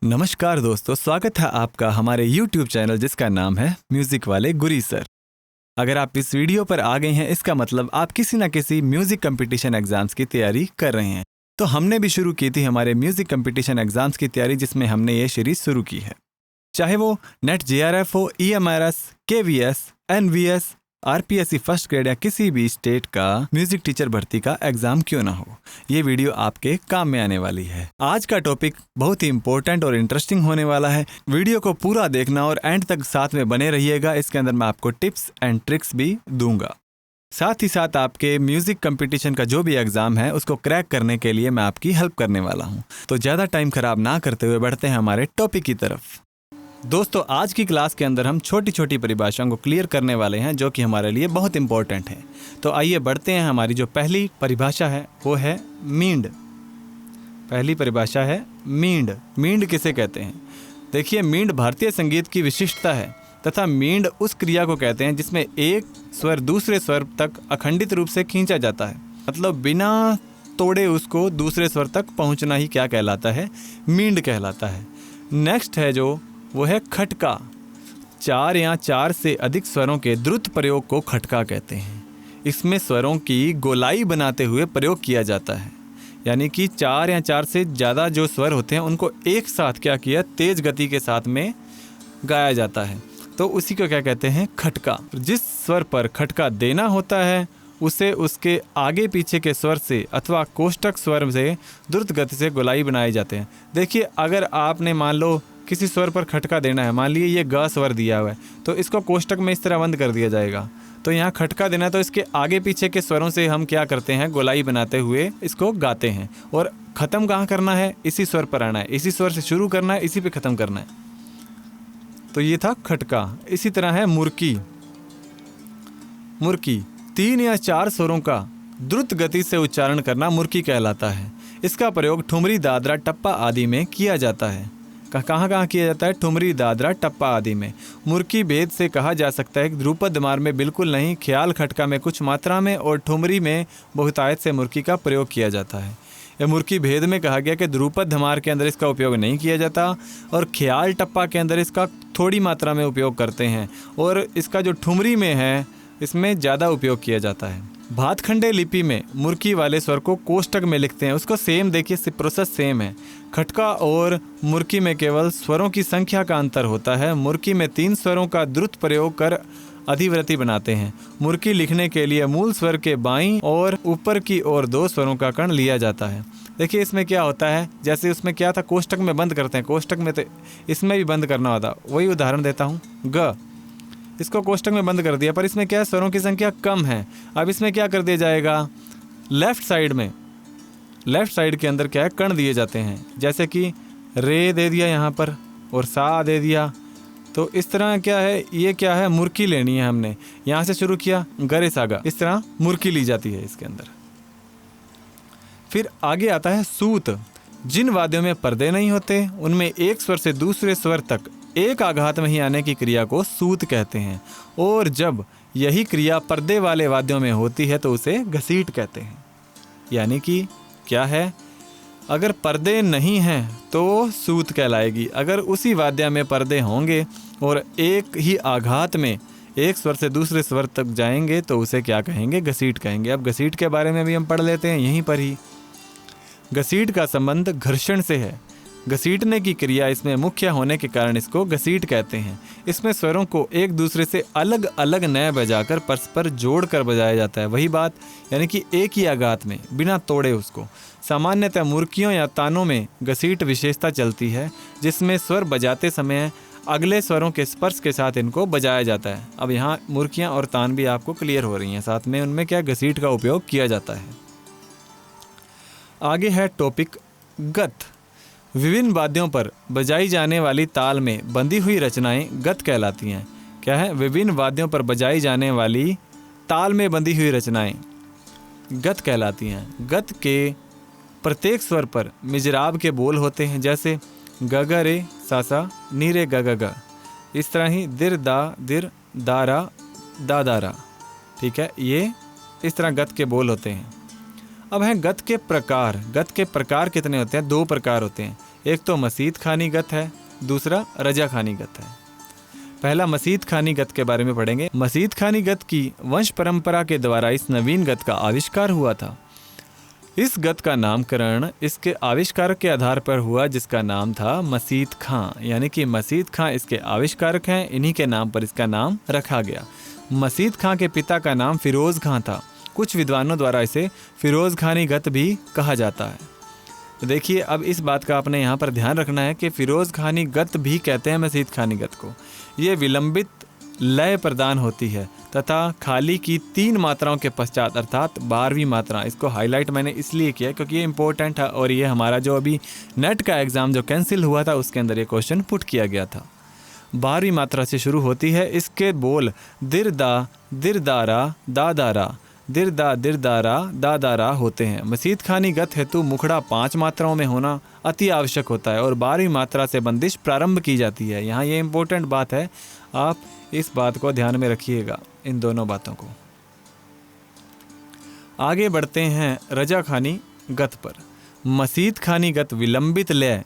नमस्कार दोस्तों, स्वागत है आपका हमारे YouTube चैनल जिसका नाम है म्यूजिक वाले गुरी सर। अगर आप इस वीडियो पर आ गए हैं, इसका मतलब आप किसी न किसी म्यूजिक कंपटीशन एग्जाम्स की तैयारी कर रहे हैं। तो हमने भी शुरू की थी हमारे म्यूजिक कंपटीशन एग्जाम्स की तैयारी, जिसमें हमने ये सीरीज शुरू की है। चाहे वो नेट JRF हो, EMRS, KVS, NVS, RPSC first grade या किसी भी स्टेट का म्यूजिक टीचर भर्ती का एग्जाम क्यों ना हो, ये वीडियो आपके काम में आने वाली है। आज का टॉपिक बहुत ही इंपॉर्टेंट और इंटरेस्टिंग होने वाला है। वीडियो को पूरा देखना और एंड तक साथ में बने रहिएगा। इसके अंदर मैं आपको टिप्स एंड ट्रिक्स भी दूंगा। साथ ही साथ आपके म्यूजिक कंपटीशन का जो भी एग्जाम है उसको क्रैक करने के लिए मैं आपकी हेल्प करने वाला हूँ। तो ज़्यादा टाइम खराब ना करते हुए बढ़ते हैं हमारे टॉपिक की तरफ। दोस्तों, आज की क्लास के अंदर हम छोटी छोटी परिभाषाओं को क्लियर करने वाले हैं, जो कि हमारे लिए बहुत इंपॉर्टेंट है। तो आइए बढ़ते हैं। हमारी जो पहली परिभाषा है वो है मींड। पहली परिभाषा है मींड। मींड किसे कहते हैं? देखिए, मींड भारतीय संगीत की विशिष्टता है तथा मींड उस क्रिया को कहते हैं जिसमें एक स्वर दूसरे स्वर तक अखंडित रूप से खींचा जाता है। मतलब बिना तोड़े उसको दूसरे स्वर तक पहुंचना ही क्या कहलाता है? मींड कहलाता है। नेक्स्ट है जो वो है खटका। चार या चार से अधिक स्वरों के द्रुत प्रयोग को खटका कहते हैं। इसमें स्वरों की गोलाई बनाते हुए प्रयोग किया जाता है, यानी कि चार या चार से ज़्यादा जो स्वर होते हैं उनको एक साथ क्या किया, तेज गति के साथ में गाया जाता है। तो उसी को क्या कहते हैं? खटका। जिस स्वर पर खटका देना होता है उसे उसके आगे पीछे के स्वर से अथवा कोष्टक स्वर से द्रुत गति से गोलाई बनाए जाते हैं। देखिए, अगर आपने मान लो किसी स्वर पर खटका देना है, मान लीजिए ये ग स्वर दिया हुआ है, तो इसको कोष्टक में इस तरह बंद कर दिया जाएगा। तो यहाँ खटका देना है तो इसके आगे पीछे के स्वरों से हम क्या करते हैं? गोलाई बनाते हुए इसको गाते हैं। और ख़त्म कहाँ करना है? इसी स्वर पर आना है, इसी स्वर से शुरू करना है, इसी पे ख़त्म करना है। तो ये था खटका। इसी तरह है मुर्की। मुर्की 3 या 4 स्वरों का द्रुत गति से उच्चारण करना मुर्की कहलाता है। इसका प्रयोग ठुमरी, दादरा, टप्पा आदि में किया जाता है। कहाँ कहाँ किया जाता है? ठुमरी, दादरा, टप्पा आदि में। मुर्की भेद से कहा जा सकता है कि ध्रुपद धमार में बिल्कुल नहीं, ख्याल खटका में कुछ मात्रा में और ठुमरी में बहुतायत से मुर्की का प्रयोग किया जाता है। यह मुर्की भेद में कहा गया कि ध्रुपद धमार के अंदर इसका उपयोग नहीं किया जाता और ख्याल टप्पा के अंदर इसका थोड़ी मात्रा में उपयोग करते हैं, और इसका जो ठुमरी में है इसमें ज़्यादा उपयोग किया जाता है। भातखंडे लिपि में मुर्की वाले स्वर को कोष्टक में लिखते हैं। उसको सेम देखिए, प्रोसेस सेम है। खटका और मुर्की में केवल स्वरों की संख्या का अंतर होता है। मुर्की में 3 स्वरों का द्रुत प्रयोग कर अधिवृत्ति बनाते हैं। मुर्की लिखने के लिए मूल स्वर के बाईं और ऊपर की ओर 2 स्वरों का कण लिया जाता है। देखिए, इसमें क्या होता है, जैसे उसमें क्या था, कोष्टक में बंद करते हैं, कोष्टक में तो इसमें भी बंद करना होता। वही उदाहरण देता हूँ, ग, इसको कोष्टक में बंद कर दिया, पर इसमें क्या है, स्वरों की संख्या कम है। अब इसमें क्या कर दिया जाएगा? लेफ्ट साइड में, लेफ्ट साइड के अंदर क्या है, कण दिए जाते हैं। जैसे कि रे दे दिया यहाँ पर और सा दे दिया। तो इस तरह क्या है, ये क्या है, मुर्की लेनी है हमने। यहाँ से शुरू किया, गरे सागा, इस तरह मुर्की ली जाती है इसके अंदर। फिर आगे आता है सूत। जिन वाद्यों में पर्दे नहीं होते उनमें एक स्वर से दूसरे स्वर तक एक आघात में ही आने की क्रिया को सूत कहते हैं, और जब यही क्रिया पर्दे वाले वाद्यों में होती है तो उसे घसीट कहते हैं। यानी कि क्या है, अगर पर्दे नहीं हैं तो सूत कहलाएगी। अगर उसी वाद्य में पर्दे होंगे और एक ही आघात में एक स्वर से दूसरे स्वर तक जाएंगे तो उसे क्या कहेंगे? घसीट कहेंगे। अब घसीट के बारे में भी हम पढ़ लेते हैं यहीं पर ही। घसीट का संबंध घर्षण से है। घसीटने की क्रिया इसमें मुख्य होने के कारण इसको घसीट कहते हैं। इसमें स्वरों को एक दूसरे से अलग अलग नए बजाकर परस्पर जोड़ कर बजाया जाता है। वही बात, यानी कि एक ही आघात में बिना तोड़े उसको। सामान्यतः मुर्कियों या तानों में घसीट विशेषता चलती है, जिसमें स्वर बजाते समय अगले स्वरों के स्पर्श के साथ इनको बजाया जाता है। अब यहाँ मुर्कियाँ और तान भी आपको क्लियर हो रही हैं, साथ में उनमें क्या घसीट का उपयोग किया जाता है। आगे है टॉपिक गत। विभिन्न वाद्यों पर बजाई जाने वाली ताल में बंधी हुई रचनाएं गत कहलाती हैं। क्या है? विभिन्न वाद्यों पर बजाई जाने वाली ताल में बंधी हुई रचनाएं गत कहलाती हैं। गत के प्रत्येक स्वर पर मिजराब के बोल होते हैं, जैसे ग ग रे सा सा, नी रे ग ग ग। इस तरह ही दिर दारा दा दारा। ठीक है, ये इस तरह गत के बोल होते हैं। अब हैं गत के प्रकार। गत के प्रकार कितने होते हैं? 2 प्रकार होते हैं। एक तो मसीद खानी गत है, दूसरा रजा खानी गत है। पहला मसीद खानी गत के बारे में पढ़ेंगे। मसीद खानी गत की वंश परंपरा के द्वारा इस नवीन गत का आविष्कार हुआ था। इस गत का नामकरण इसके आविष्कारक के आधार पर हुआ, जिसका नाम था मसीद खां, यानी कि मसीद खां इसके आविष्कारक हैं, इन्हीं के नाम पर इसका नाम रखा गया। मसीद खां के पिता का नाम फिरोज़ खां था। कुछ विद्वानों द्वारा इसे फिरोज़ खानी गत भी कहा जाता है। तो देखिए, अब इस बात का आपने यहाँ पर ध्यान रखना है कि फिरोज़ खानी गत भी कहते हैं मसीद खानी गत को। ये विलंबित लय प्रदान होती है तथा खाली की 3 मात्राओं के पश्चात, अर्थात 12वीं मात्रा। इसको हाईलाइट मैंने इसलिए किया क्योंकि ये इंपॉर्टेंट है और ये हमारा जो अभी नेट का एग्ज़ाम जो कैंसिल हुआ था उसके अंदर ये क्वेश्चन पुट किया गया था। 12वीं मात्रा से शुरू होती है। इसके बोल दिरदा, दिरदारा, दादारा, दिरदा, दिरदारा, दादारा होते हैं। मसीद खानी गत हेतु मुखड़ा 5 मात्राओं में होना अति आवश्यक होता है और 12वीं मात्रा से बंदिश प्रारंभ की जाती है। यहाँ ये इंपॉर्टेंट बात है, आप इस बात को ध्यान में रखिएगा, इन दोनों बातों को। आगे बढ़ते हैं रजा खानी गत पर। मसीद खानी गत विलंबित लय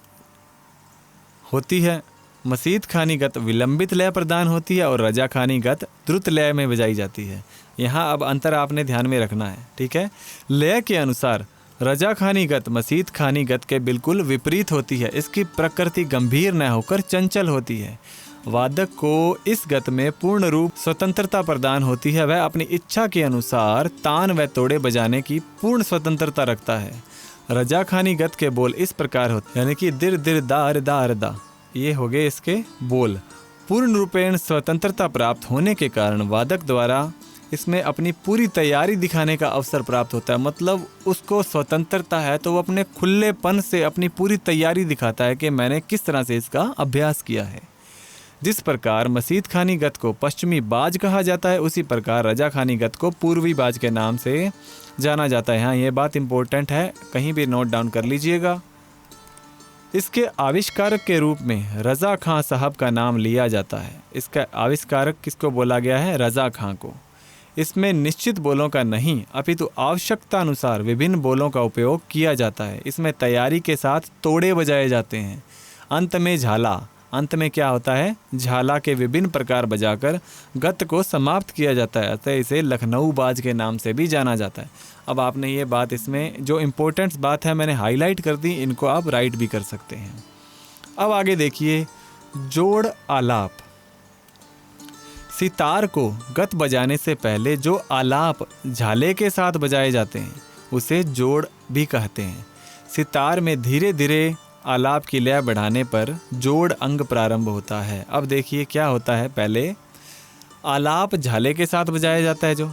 होती है। मसीद खानी गत विलंबित लय प्रदान होती है और रजा खानी गत द्रुत लय में बजाई जाती है। यहाँ अब अंतर आपने ध्यान में रखना है, ठीक है। लय के अनुसार रजा खानी गत मसीद खानी गत के बिल्कुल विपरीत होती है। इसकी प्रकृति गंभीर न होकर चंचल होती है। वादक को इस गत में पूर्ण रूप स्वतंत्रता प्रदान होती है। वह अपनी इच्छा के अनुसार तान व तोड़े बजाने की पूर्ण स्वतंत्रता रखता है। रजा खानी गत के बोल इस प्रकार होते, यानी कि दिर दिर दार दार दा, ये हो गए इसके बोल। पूर्ण रूपेण स्वतंत्रता प्राप्त होने के कारण वादक द्वारा इसमें अपनी पूरी तैयारी दिखाने का अवसर प्राप्त होता है। मतलब उसको स्वतंत्रता है तो वो अपने खुलेपन से अपनी पूरी तैयारी दिखाता है कि मैंने किस तरह से इसका अभ्यास किया है। जिस प्रकार मसीद खानी गत को पश्चिमी बाज कहा जाता है, उसी प्रकार रजा खानी गत को पूर्वी बाज के नाम से जाना जाता है। हाँ, ये बात इंपॉर्टेंट है, कहीं भी नोट डाउन कर लीजिएगा। इसके आविष्कारक के रूप में रजा खां साहब का नाम लिया जाता है। इसका आविष्कारक किसको बोला गया है? रजा खां को। इसमें निश्चित बोलों का नहीं अपितु आवश्यकता अनुसार विभिन्न बोलों का उपयोग किया जाता है। इसमें तैयारी के साथ तोड़े बजाए जाते हैं। अंत में झाला, अंत में क्या होता है? झाला के विभिन्न प्रकार बजाकर गत को समाप्त किया जाता है। अतः इसे लखनऊ बाज के नाम से भी जाना जाता है। अब आपने ये बात, इसमें जो इम्पोर्टेंट बात है मैंने हाईलाइट कर दी, इनको आप राइट भी कर सकते हैं। अब आगे देखिए, जोड़ आलाप। सितार को गत बजाने से पहले जो आलाप झाले के साथ बजाए जाते हैं उसे जोड़ भी कहते हैं। सितार में धीरे धीरे आलाप की लय बढ़ाने पर जोड़ अंग प्रारंभ होता है। अब देखिए क्या होता है, पहले आलाप झाले के साथ बजाया जाता है जो,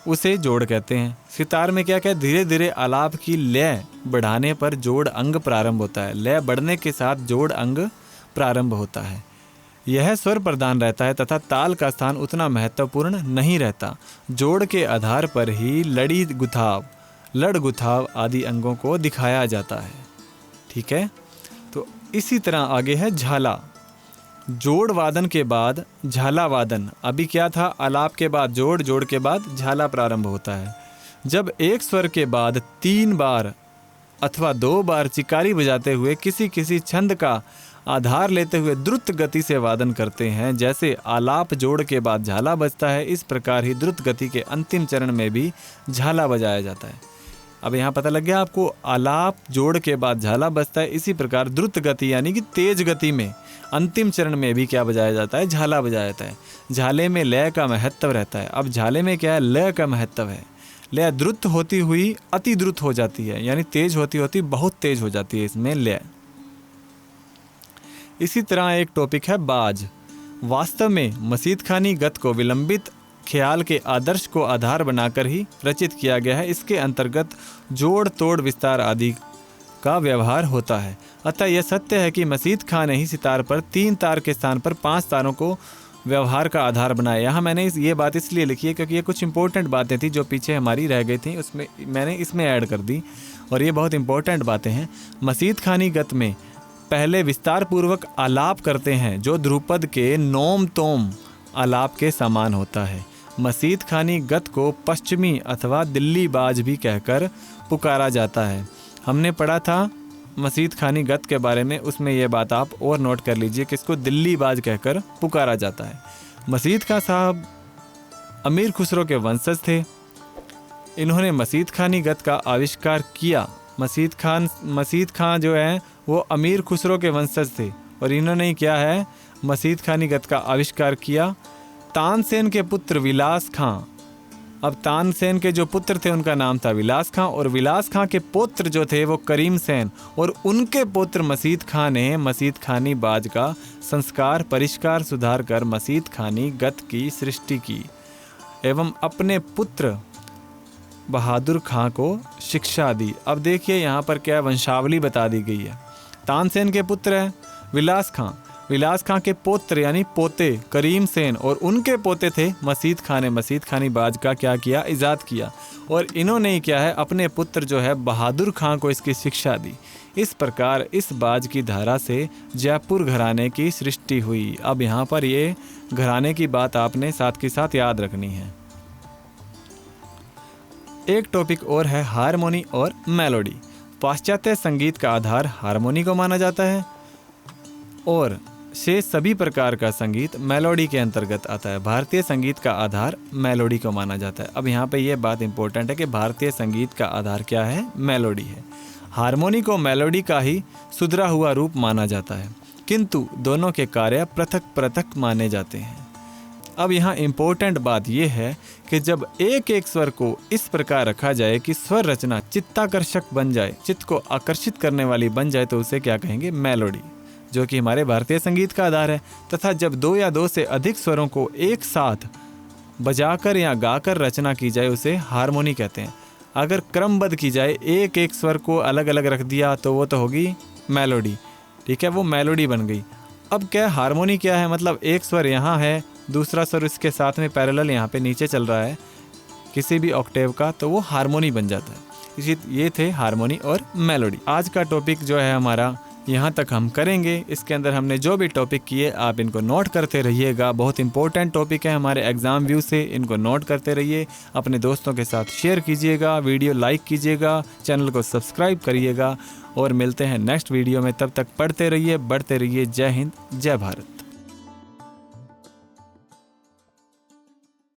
उसे जोड़ कहते हैं। सितार में क्या धीरे धीरे आलाप की लय बढ़ाने पर जोड़ अंग प्रारंभ होता है। लय बढ़ने के साथ जोड़ अंग प्रारंभ होता है। यह स्वर प्रधान रहता है तथा ताल का स्थान उतना महत्वपूर्ण नहीं रहता। जोड़ के आधार पर ही लड़ी गुथाव, लड़ गुथाव आदि अंगों को दिखाया जाता है। ठीक है, तो इसी तरह आगे है झाला। जोड़ वादन के बाद झाला वादन। अभी क्या था? आलाप के बाद जोड़, जोड़ के बाद झाला प्रारंभ होता है। जब एक स्वर के बाद 3 बार अथवा 2 बार चिकारी बजाते हुए किसी किसी छंद का आधार लेते हुए द्रुत गति से वादन करते हैं, जैसे आलाप जोड़ के बाद झाला बजता है, इस प्रकार ही द्रुत गति के अंतिम चरण में भी झाला बजाया जाता है। अब यहाँ पता लग गया आपको, आलाप जोड़ के बाद झाला बजता है, इसी प्रकार द्रुत गति यानी कि तेज गति में अंतिम चरण में भी क्या बजाया जाता है? झाला बजाया जाता है। झाले में लय का महत्व रहता है। अब झाले में क्या है? लय का महत्व है। लय द्रुत होती हुई अति द्रुत हो जाती है, यानी तेज होती होती बहुत तेज हो जाती है इसमें लय। इसी तरह एक टॉपिक है बाज। वास्तव में मसीद खानी गत को विलंबित ख्याल के आदर्श को आधार बनाकर ही रचित किया गया है। इसके अंतर्गत जोड़ तोड़ विस्तार आदि का व्यवहार होता है। अतः यह सत्य है कि मसीद खां ने ही सितार पर 3 तार के स्थान पर 5 तारों को व्यवहार का आधार बनाया। यहाँ मैंने ये बात इसलिए लिखी है क्योंकि ये कुछ इंपॉर्टेंट बातें थी जो पीछे हमारी रह गई थी, उसमें मैंने इसमें ऐड कर दी और ये बहुत इंपॉर्टेंट बातें हैं। मसीद खानी गत में पहले विस्तार पूर्वक आलाप करते हैं जो ध्रुपद के नोम तोम आलाप के समान होता है। मसीद खानी गत को पश्चिमी अथवा दिल्ली बाज भी कहकर पुकारा जाता है। हमने पढ़ा था मसीद खानी गत के बारे में, उसमें यह बात आप और नोट कर लीजिए कि इसको दिल्ली बाज कहकर पुकारा जाता है। मसीद खां साहब अमीर खुसरो के वंशज थे। इन्होंने मसीद खानी गत का आविष्कार किया। मसीद खां जो है वो अमीर खुसरो के वंशज थे और इन्होंने क्या है मसीद खानी गत का आविष्कार किया। तानसेन के पुत्र विलास खां, अब तानसेन के जो पुत्र थे उनका नाम था विलास खां, और विलास खां के पुत्र जो थे वो करीम सेन, और उनके पुत्र मसीद खां ने मसीद खानी बाज का संस्कार परिष्कार सुधार कर मसीद खानी गत की सृष्टि की एवं अपने पुत्र बहादुर खां को शिक्षा दी। अब देखिए यहाँ पर क्या वंशावली बता दी गई है। तानसेन के पुत्र है विलास खां, विलास खां के पुत्र यानी पोते करीम सेन, और उनके पोते थे मसीद खां ने मसीद खानी बाज का क्या किया, इजाद किया, और इन्होंने ही क्या है अपने पुत्र जो है बहादुर खां को इसकी शिक्षा दी। इस प्रकार इस बाज की धारा से जयपुर घराने की सृष्टि हुई। अब यहाँ पर ये घराने की बात आपने साथ के साथ याद रखनी है। एक टॉपिक और है हारमोनी और मेलोडी। पाश्चात्य संगीत का आधार हारमोनी को माना जाता है और शेष सभी प्रकार का संगीत मेलोडी के अंतर्गत आता है। भारतीय संगीत का आधार मेलोडी को माना जाता है। अब यहाँ पे ये बात इंपॉर्टेंट है कि भारतीय संगीत का आधार क्या है, मेलोडी है। हारमोनी को मेलोडी का ही सुधरा हुआ रूप माना जाता है, किंतु दोनों के कार्य पृथक पृथक माने जाते हैं। अब यहाँ इम्पोर्टेंट बात यह है कि जब एक एक स्वर को इस प्रकार रखा जाए कि स्वर रचना चित्ताकर्षक बन जाए, चित्त को आकर्षित करने वाली बन जाए, तो उसे क्या कहेंगे, मेलोडी, जो कि हमारे भारतीय संगीत का आधार है। तथा जब दो या दो से अधिक स्वरों को एक साथ बजाकर या गाकर रचना की जाए उसे हारमोनी कहते हैं। अगर क्रमबद्ध की जाए, एक एक स्वर को अलग अलग रख दिया तो वो तो होगी मेलोडी, ठीक है, वो मेलोडी बन गई। अब क्या हारमोनी क्या है, मतलब एक स्वर यहाँ है, दूसरा स्वर इसके साथ में पैरेलल यहाँ पे नीचे चल रहा है किसी भी ऑक्टेव का, तो वो हारमोनी बन जाता है। ये थे हारमोनी और मेलोडी। आज का टॉपिक जो है हमारा यहाँ तक हम करेंगे। इसके अंदर हमने जो भी टॉपिक किए आप इनको नोट करते रहिएगा। बहुत इंपॉर्टेंट टॉपिक है हमारे एग्ज़ाम व्यू से, इनको नोट करते रहिए, अपने दोस्तों के साथ शेयर कीजिएगा, वीडियो लाइक कीजिएगा, चैनल को सब्सक्राइब करिएगा और मिलते हैं नेक्स्ट वीडियो में। तब तक पढ़ते रहिए, बढ़ते रहिए। जय हिंद, जय भारत।